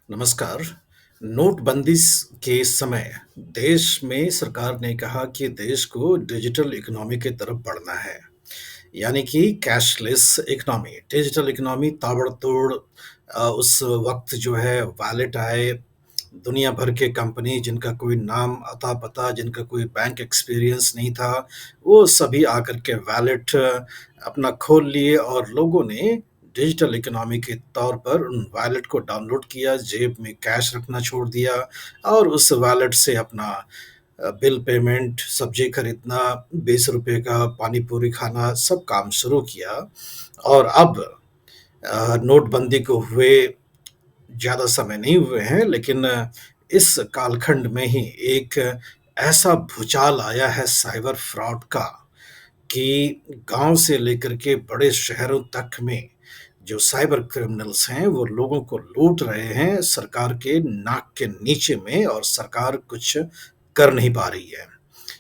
नमस्कार। नोटबंदी के समय देश में सरकार ने कहा कि देश को डिजिटल इकोनॉमी की तरफ बढ़ना है, यानी कि कैशलेस इकोनॉमी। डिजिटल इकोनॉमी ताबड़तोड़ उस वक़्त जो है वॉलेट आए, दुनिया भर के कंपनी जिनका कोई नाम अता-पता, जिनका कोई बैंक एक्सपीरियंस नहीं था, वो सभी आकर के वॉलेट अपना खोल लिए और लोगों ने डिजिटल इकोनॉमी के तौर पर उन वॉलेट को डाउनलोड किया, जेब में कैश रखना छोड़ दिया और उस वॉलेट से अपना बिल पेमेंट, सब्जी खरीदना, ₹20 का पानी पूरी खाना, सब काम शुरू किया। और अब नोटबंदी को हुए ज़्यादा समय नहीं हुए हैं, लेकिन इस कालखंड में ही एक ऐसा भूचाल आया है साइबर फ्रॉड का कि गाँव से लेकर के बड़े शहरों तक में जो साइबर क्रिमिनल्स हैं, वो लोगों को लूट रहे हैं सरकार के नाक के नीचे में और सरकार कुछ कर नहीं पा रही है।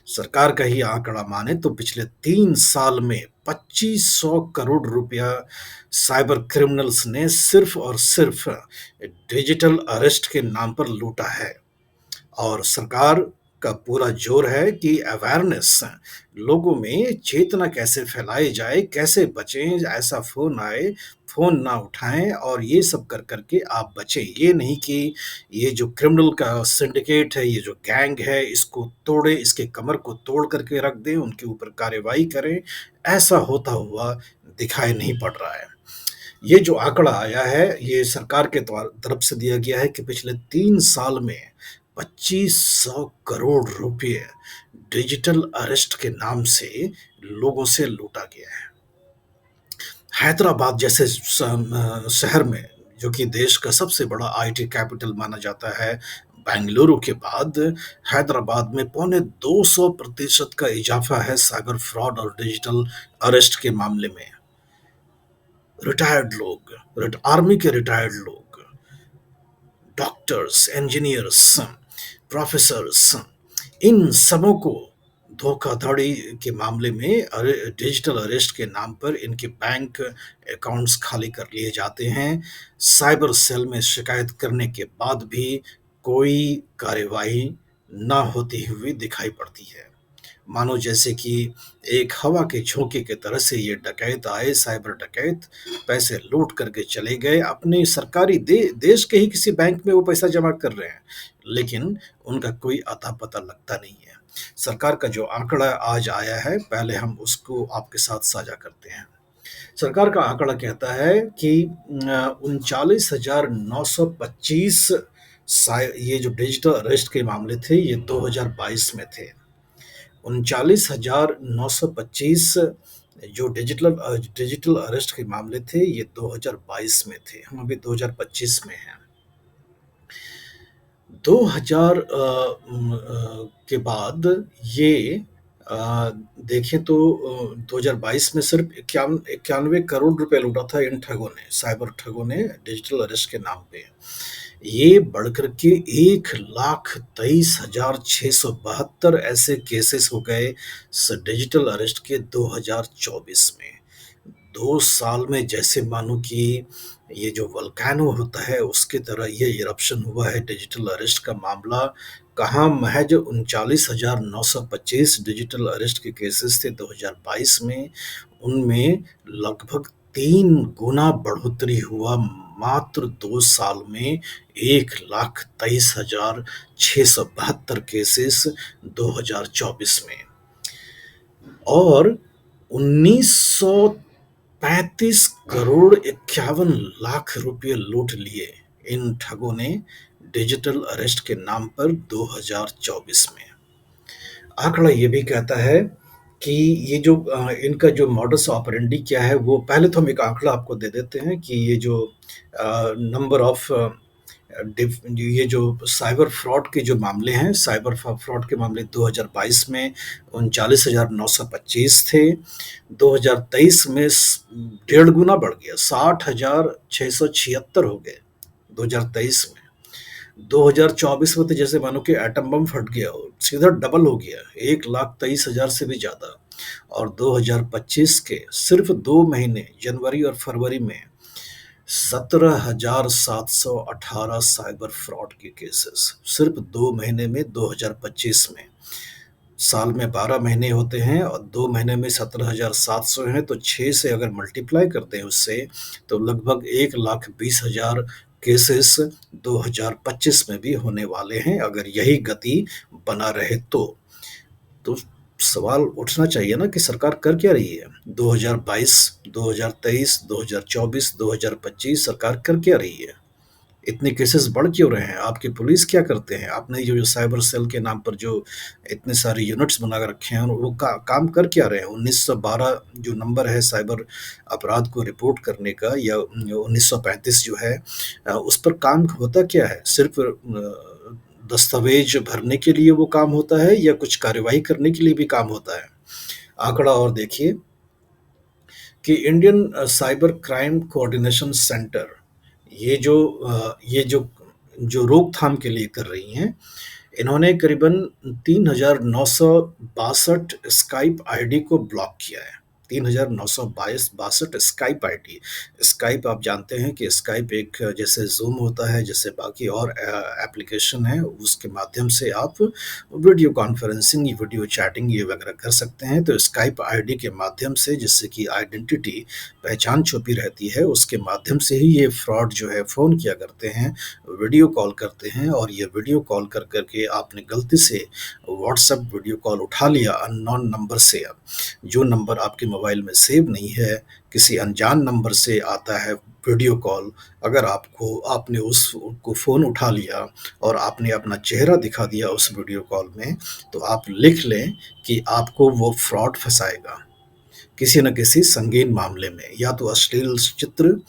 सरकार का ही आंकड़ा माने तो पिछले 3 साल में 2500 करोड़ रुपया साइबर क्रिमिनल्स ने सिर्फ़ और सिर्फ़ डिजिटल अरेस्ट के नाम पर लूटा है। और सरकार का पूरा जोर है कि अवेयरनेस लोगों में चेतना कैसे फैलाई जाए, कैसे बचें, ऐसा फ़ोन आए, फ़ोन ना उठाएँ और ये सब कर कर के आप बचें। ये नहीं कि ये जो क्रिमिनल का सिंडिकेट है, ये जो गैंग है, इसको तोड़ें, इसके कमर को तोड़ कर के रख दें, उनके ऊपर कार्रवाई करें, ऐसा होता हुआ दिखाई नहीं पड़ रहा है। ये जो आंकड़ा आया है, ये सरकार के तरफ से दिया गया है कि पिछले 3 साल में 2500 करोड़ रुपए डिजिटल अरेस्ट के नाम से लोगों से लूटा गया है। हैदराबाद जैसे शहर में, जो कि देश का सबसे बड़ा आईटी कैपिटल माना जाता है, बेंगलुरु के बाद हैदराबाद में पौने 200% का इजाफा है साइबर फ्रॉड और डिजिटल अरेस्ट के मामले में। रिटायर्ड लोग, आर्मी के रिटायर्ड लोग, डॉक्टर्स, इंजीनियर्स, प्रोफेसर्स, इन सबों को धोखाधड़ी के मामले में डिजिटल अरेस्ट के नाम पर इनके बैंक अकाउंट्स खाली कर लिए जाते हैं। साइबर सेल में शिकायत करने के बाद भी कोई कार्यवाही ना होती हुई दिखाई पड़ती है। मानो जैसे कि एक हवा के झोंके की तरह से ये डकैत आए, साइबर डकैत, पैसे लूट करके चले गए, अपने सरकारी देश के ही किसी बैंक में वो पैसा जमा कर रहे हैं, लेकिन उनका कोई अता-पता लगता नहीं है। सरकार का जो आंकड़ा आज आया है, पहले हम उसको आपके साथ साझा करते हैं। सरकार का आंकड़ा कहता है कि 39,925 ये जो डिजिटल अरेस्ट के मामले थे, ये 2022 में थे। 39,925 जो डिजिटल अरेस्ट के मामले थे, ये 2022 में थे। हम अभी 2025 में हैं। 2000 के बाद ये देखें तो 2022 में सिर्फ 91 करोड़ रुपए लूटा था इन ठगों ने, साइबर ठगों ने डिजिटल अरेस्ट के नाम पे। ये बढ़कर के 1,23,672 ऐसे केसेस हो गए डिजिटल अरेस्ट के 2024 में। 2 साल में जैसे मानो कि ये जो वोल्केनो होता है उसकी तरह ये इरप्शन हुआ है डिजिटल अरेस्ट का मामला। कहाँ महज 39,925 डिजिटल अरेस्ट के केसेस थे 2022 में, उनमें लगभग 3 गुना बढ़ोतरी हुआ मात्र 2 साल में। 1,23,672 केसेस 2024 में और 1935 करोड़ 51 लाख रुपए लूट लिए इन ठगों ने डिजिटल अरेस्ट के नाम पर 2024 में। आंकड़ा ये भी कहता है कि ये जो इनका जो मॉडस ऑपरेंडी क्या है, वो पहले तो हम एक आंकड़ा आपको दे देते हैं कि ये जो नंबर ऑफ ये जो साइबर फ्रॉड के जो मामले हैं, साइबर फ्रॉड के मामले 2022 में 39,925 थे। 2023 में डेढ़ गुना बढ़ गया, 60,676 हो गए 2023 में। 2024 में तो जैसे मानो कि एटम बम फट गया हो, सीधा डबल हो गया, 1,23,000 से भी ज़्यादा। और 2025 के सिर्फ 2 महीने, जनवरी और फरवरी में 17,718 साइबर फ्रॉड के केसेस सिर्फ 2 महीने में 2025 में। साल में 12 महीने होते हैं और 2 महीने में 17,700 हैं, तो 6 से अगर मल्टीप्लाई करते हैं उससे, तो लगभग 1,20,000 केसेस 2025 में भी होने वाले हैं, अगर यही गति बना रहे तो। तो सवाल उठना चाहिए ना कि सरकार कर क्या रही है? 2022, 2023, 2024, 2025 सरकार कर क्या रही है? इतने केसेस बढ़ क्यों रहे हैं? आपकी पुलिस क्या करते हैं? आपने जो साइबर सेल के नाम पर जो इतने सारे यूनिट्स बना के रखे हैं, वो काम कर क्या रहे हैं? 1912 जो नंबर है साइबर अपराध को रिपोर्ट करने का, या 1935 जो है, उस पर काम होता क्या है? सिर्फ दस्तावेज भरने के लिए वो काम होता है, या कुछ कार्यवाही करने के लिए भी काम होता है? आंकड़ा और देखिए कि Indian cyber crime coordination centre, ये जो जो रोकथाम के लिए कर रही हैं, इन्होंने करीबन 3,962 स्काइप आईडी को ब्लॉक किया है। 3,962 स्काइप आईडी। स्काइप आप जानते हैं कि स्काइप एक जैसे ज़ूम होता है, जैसे बाकी और एप्लीकेशन है, उसके माध्यम से आप वीडियो कॉन्फ्रेंसिंग, वीडियो चैटिंग ये वगैरह कर सकते हैं। तो स्काइप आईडी के माध्यम से, जिससे कि आइडेंटिटी, पहचान छुपी रहती है, उसके माध्यम से ही ये फ्रॉड जो है फ़ोन किया करते हैं, वीडियो कॉल करते हैं, और ये वीडियो कॉल कर करके आपने गलती से व्हाट्सएप वीडियो कॉल उठा लिया अननोन नंबर से, जो नंबर आपके मोबाइल में सेव नहीं है, किसी अनजान नंबर से आता है वीडियो कॉल। अगर आपने उसको फ़ोन उठा लिया और आपने अपना चेहरा दिखा दिया उस वीडियो कॉल में, तो आप लिख लें कि आपको वो फ्रॉड फंसाएगा किसी न किसी संगीन मामले में। या तो अश्लील चित्र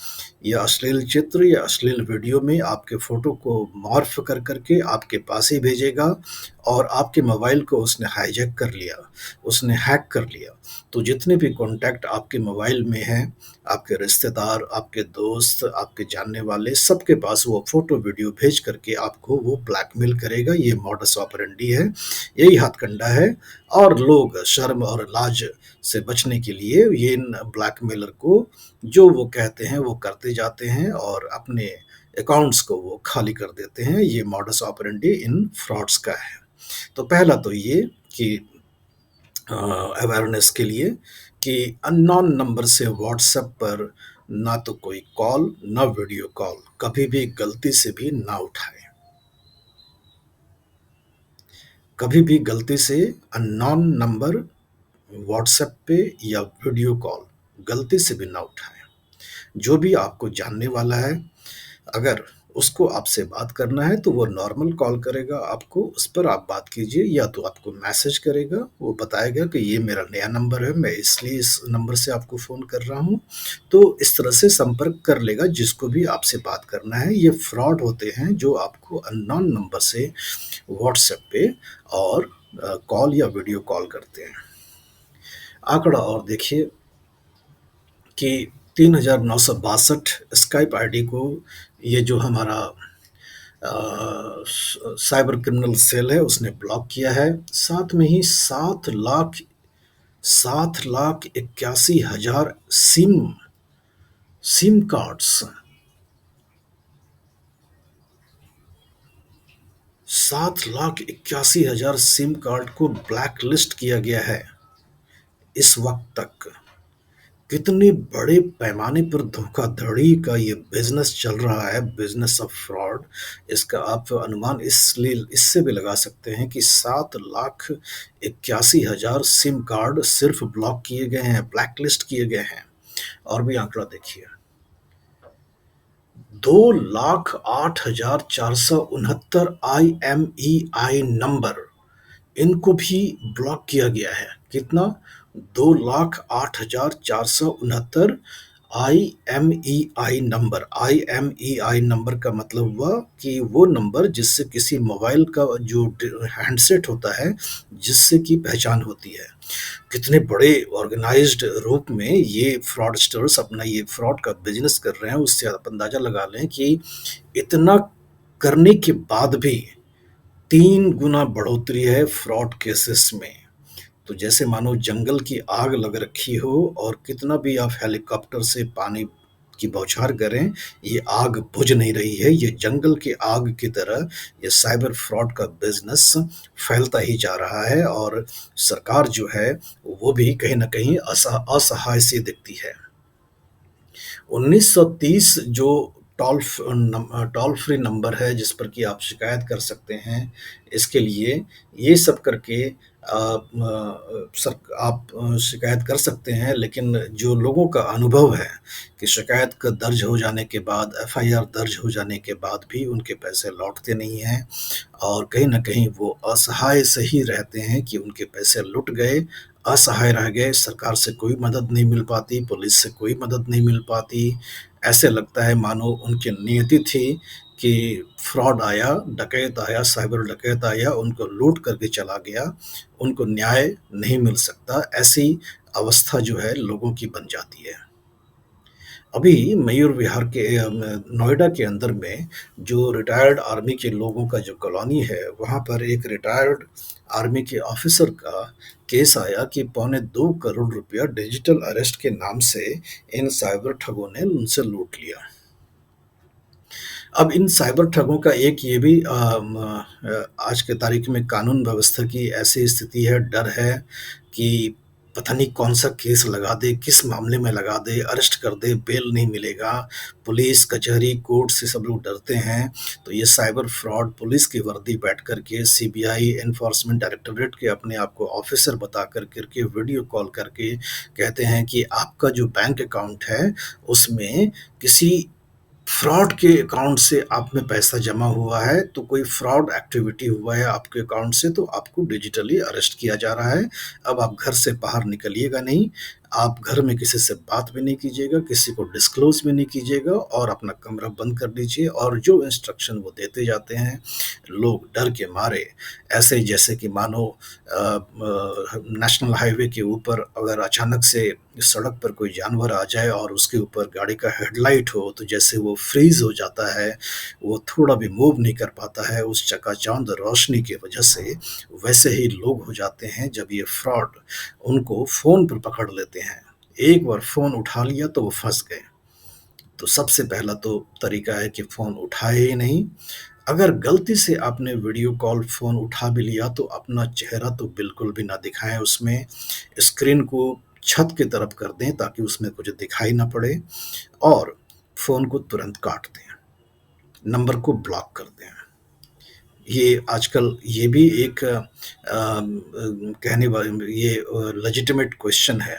या अश्लील वीडियो में आपके फ़ोटो को मॉर्फ कर करके आपके पास ही भेजेगा, और आपके मोबाइल को उसने हाईजैक कर लिया, उसने हैक कर लिया। तो जितने भी कॉन्टैक्ट आपके मोबाइल में हैं, आपके रिश्तेदार, आपके दोस्त, आपके जानने वाले, सबके पास वो फ़ोटो वीडियो भेज करके आपको वो ब्लैकमेल करेगा। ये मॉडस ऑपरेंडी है, यही हथकंडा है। और लोग शर्म और लाज से बचने के लिए ये इन ब्लैकमेलर को जो वो कहते हैं वो करते जाते हैं, और अपने अकाउंट्स को वो खाली कर देते हैं। ये मॉडस ऑपरेंडी इन फ्रॉड्स का है। तो पहला तो ये कि अवेयरनेस के लिए कि अननोन नंबर से व्हाट्सएप पर ना तो कोई कॉल, ना वीडियो कॉल कभी भी गलती से भी ना उठाएं। कभी भी गलती से अननोन नंबर व्हाट्सएप पे या वीडियो कॉल गलती से भी ना उठाएं। जो भी आपको जानने वाला है, अगर उसको आपसे बात करना है तो वो नॉर्मल कॉल करेगा आपको, उस पर आप बात कीजिए, या तो आपको मैसेज करेगा, वो बताएगा कि ये मेरा नया नंबर है, मैं इसलिए इस नंबर से आपको फ़ोन कर रहा हूँ। तो इस तरह से संपर्क कर लेगा जिसको भी आपसे बात करना है। ये फ्रॉड होते हैं जो आपको अननोन नंबर से व्हाट्सएप पे और कॉल या वीडियो कॉल करते हैं। आंकड़ा और देखिए कि 3,962 स्काइप आईडी को ये जो हमारा साइबर क्रिमिनल सेल है उसने ब्लॉक किया है। साथ में ही 7,81,000 सिम कार्ड्स, 7,81,000 सिम कार्ड को ब्लैक लिस्ट किया गया है इस वक्त तक। कितने बड़े पैमाने पर धोखाधड़ी का ये बिजनेस चल रहा है, बिजनेस ऑफ फ्रॉड। इसका आप अनुमान इसलिए इससे भी लगा सकते हैं कि 7,81,000 सिम कार्ड सिर्फ ब्लॉक किए गए हैं, ब्लैक लिस्ट किए गए हैं। और भी आंकड़ा देखिए, 2,08,469 IMEI नंबर, इनको भी ब्लॉक किया गया है। कितना? 2,08,469 IMEI नंबर का मतलब हुआ कि वो नंबर जिससे किसी मोबाइल का जो हैंडसेट होता है, जिससे कि पहचान होती है। कितने बड़े ऑर्गेनाइज्ड रूप में ये फ्रॉडस्टर्स अपना ये फ्रॉड का बिजनेस कर रहे हैं, उससे आप अंदाजा लगा लें कि इतना करने के बाद भी 3 गुना बढ़ोतरी है फ्रॉड केसेस में। तो जैसे मानो जंगल की आग लग रखी हो, और कितना भी आप हेलीकॉप्टर से पानी की बौछार करें, ये आग बुझ नहीं रही है, ये जंगल की आग की तरह ये साइबर फ्रॉड का बिज़नेस फैलता ही जा रहा है और सरकार जो है, वो भी कहीं न कहीं असहाय सी दिखती है। 1930 जो टोल फ्री नंबर है जिस पर कि आप शिकायत कर सकते हैं, इसके लिए ये सब करके आप शिकायत कर सकते हैं, लेकिन जो लोगों का अनुभव है कि शिकायत का दर्ज हो जाने के बाद, एफआईआर दर्ज हो जाने के बाद भी उनके पैसे लौटते नहीं हैं और कहीं न कहीं वो असहाय से ही रहते हैं कि उनके पैसे लुट गए, असहाय रह गए, सरकार से कोई मदद नहीं मिल पाती, पुलिस से कोई मदद नहीं मिल पाती। ऐसे लगता है मानो उनकी नियति थी कि फ्रॉड आया, डकैत आया, साइबर डकैत आया, उनको लूट करके चला गया, उनको न्याय नहीं मिल सकता। ऐसी अवस्था जो है लोगों की बन जाती है। अभी मयूर विहार के नोएडा के अंदर में जो रिटायर्ड आर्मी के लोगों का जो कॉलोनी है, वहाँ पर एक रिटायर्ड आर्मी के ऑफिसर का केस आया कि पौने 2 करोड़ रुपया डिजिटल अरेस्ट के नाम से इन साइबर ठगों ने उनसे लूट लिया। अब इन साइबर ठगों का एक ये भी आज के तारीख में कानून व्यवस्था की ऐसी स्थिति है, डर है कि पता नहीं कौन-सा केस लगा दे, किस मामले में लगा दे, अरेस्ट कर दे, बेल नहीं मिलेगा। पुलिस, कचहरी, कोर्ट से सब लोग डरते हैं। तो ये साइबर फ्रॉड पुलिस की वर्दी बैठ कर के सीबीआई, एनफोर्समेंट डायरेक्टोरेट के अपने आप को ऑफिसर बता कर के वीडियो कॉल करके कहते हैं कि आपका जो बैंक अकाउंट है, उसमें किसी फ्रॉड के अकाउंट से आप में पैसा जमा हुआ है, तो कोई फ्रॉड एक्टिविटी हुआ है आपके अकाउंट से, तो आपको डिजिटली अरेस्ट किया जा रहा है। अब आप घर से बाहर निकलिएगा नहीं, आप घर में किसी से बात भी नहीं कीजिएगा, किसी को डिस्क्लोज़ भी नहीं कीजिएगा और अपना कमरा बंद कर लीजिए और जो इंस्ट्रक्शन वो देते जाते हैं, लोग डर के मारे ऐसे जैसे कि मानो नेशनल हाईवे के ऊपर अगर अचानक से सड़क पर कोई जानवर आ जाए और उसके ऊपर गाड़ी का हेडलाइट हो, तो जैसे वो फ्रीज़ हो जाता है, वो थोड़ा भी मूव नहीं कर पाता है उस चकाचौंध रोशनी की वजह से, वैसे ही लोग हो जाते हैं जब ये फ्रॉड उनको फ़ोन पर पकड़ लेते हैं। एक बार फ़ोन उठा लिया तो वो फँस गए। तो सबसे पहला तो तरीका है कि फ़ोन उठाए ही नहीं। अगर गलती से आपने वीडियो कॉल फ़ोन उठा भी लिया तो अपना चेहरा तो बिल्कुल भी ना दिखाएँ उसमें। स्क्रीन को छत की तरफ कर दें ताकि उसमें कुछ दिखाई ना पड़े और फ़ोन को तुरंत काट दें। नंबर को ब्लॉक कर दें। ये आजकल ये भी एक कहने वाली ये लेजिटिमेट क्वेश्चन है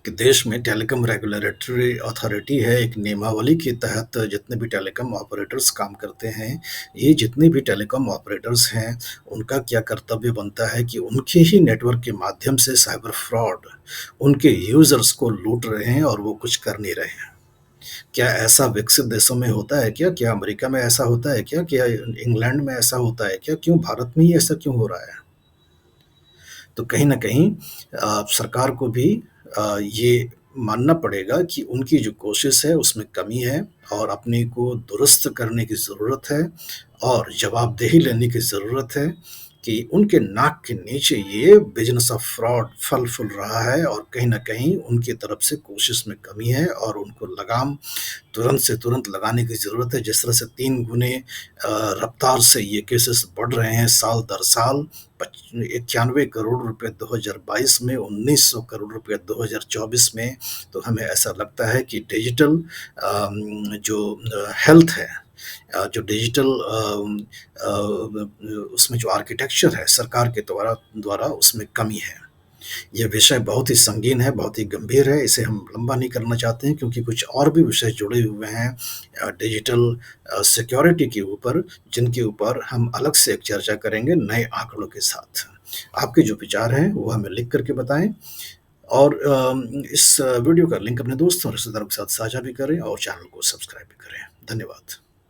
कि देश में टेलीकॉम रेगुलेटरी अथॉरिटी है, एक नियमावली के तहत जितने भी टेलीकॉम ऑपरेटर्स काम करते हैं, ये जितने भी टेलीकॉम ऑपरेटर्स हैं, उनका क्या कर्तव्य बनता है कि उनके ही नेटवर्क के माध्यम से साइबर फ्रॉड उनके यूज़र्स को लूट रहे हैं और वो कुछ कर नहीं रहे हैं। क्या ऐसा विकसित देशों में होता है क्या? क्या अमेरिका में ऐसा होता है क्या? क्या इंग्लैंड में ऐसा होता है क्या? क्यों भारत में ही ऐसा क्यों हो रहा है? तो कहीं न कहीं सरकार को भी ये मानना पड़ेगा कि उनकी जो कोशिश है उसमें कमी है और अपने को दुरुस्त करने की ज़रूरत है और जवाबदेही लेने की ज़रूरत है कि उनके नाक के नीचे ये बिज़नेस ऑफ फ्रॉड फल-फूल रहा है और कहीं न कहीं उनकी तरफ से कोशिश में कमी है और उनको लगाम तुरंत से तुरंत लगाने की ज़रूरत है। जिस तरह से 3 गुने रफ़्तार से ये केसेस बढ़ रहे हैं साल दर साल, पच 91 करोड़ रुपए 2022 में, 1900 करोड़ रुपए 2024 में, तो हमें ऐसा लगता है कि डिजिटल जो हेल्थ है जो डिजिटल उसमें जो आर्किटेक्चर है सरकार के द्वारा द्वारा उसमें कमी है। ये विषय बहुत ही संगीन है, बहुत ही गंभीर है, इसे हम लंबा नहीं करना चाहते हैं क्योंकि कुछ और भी विषय जुड़े हुए हैं डिजिटल सिक्योरिटी के ऊपर, जिनके ऊपर हम अलग से एक चर्चा करेंगे नए आंकड़ों के साथ। आपके जो विचार हैं, वो हमें लिख कर के बताएँ और इस वीडियो का लिंक अपने दोस्तों और रिश्तेदारों के साथ साझा भी करें और चैनल को सब्सक्राइब भी करें। धन्यवाद।